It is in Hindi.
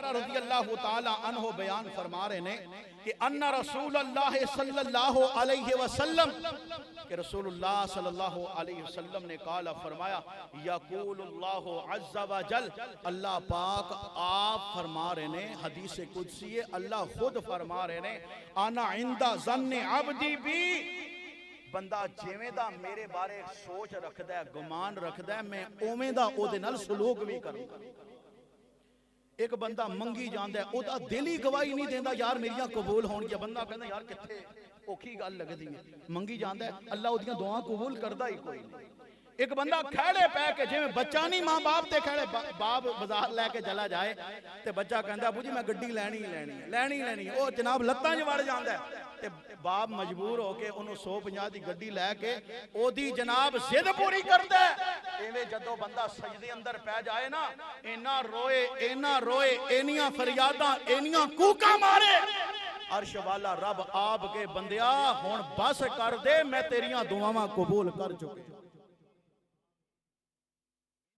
हुरैरा रज़ियल्लाहु ताला अन्हु बयान फरमा रहे ने कि अन्ना रसूलुल्लाह सल्लल्लाहु अलैहि वसल्लम कि रसूलुल्लाह सल्लल्लाहु अलैहि वसल्लम ने काला फरमाया यक़ूलुल्लाहु अज़्ज़ा व जल, अल्लाह पाक आप फरमा रहे ने, हदीस कुदसी है, अल्लाह खुद फरमा रहे ने, आना इंदा ज़न्ने अब्दी बी, बंदा जिवें दा मेरे बारे सोच रखदा है, गुमान रखदा है, मैं उवें दा ओदे नाल सलूक भी करूंगा। एक बंदा मंगी जांदा है, ओदा दिल ही गवाही नहीं देंदा यार मेरियां कबूल होणगियां, बंदा कहंदा यार किथे औखी गल लगदी है, मंगी जांदा है, अल्लाह ओदियां दुआं कबूल करदा ही कोई नहीं। एक बंदा खैड़े पै के जिवें बच्चा नहीं मां बाप ते खैड़े बाप बाजार लैके चला जाए ते बच्चा कहंदा अबू जी मैं गड्डी लैनी ही लैनी है, लैनी ही लैनी है, ओ जनाब लत्तां च वड़ जांदा है ते बाप मजबूर होके उन्होंने 150 की गड्डी लैके ओदी जनाब जिद पूरी करदा है। इवें जदों बंदा सजदे अंदर पै जाए ना, इन्ना रोए इनियां फरियादां इनियां कूकां मारे, अर्श वाला रब आप के बंदिया हुण बस कर दे, मैं तेरियां दुआवां कबूल कर चुके।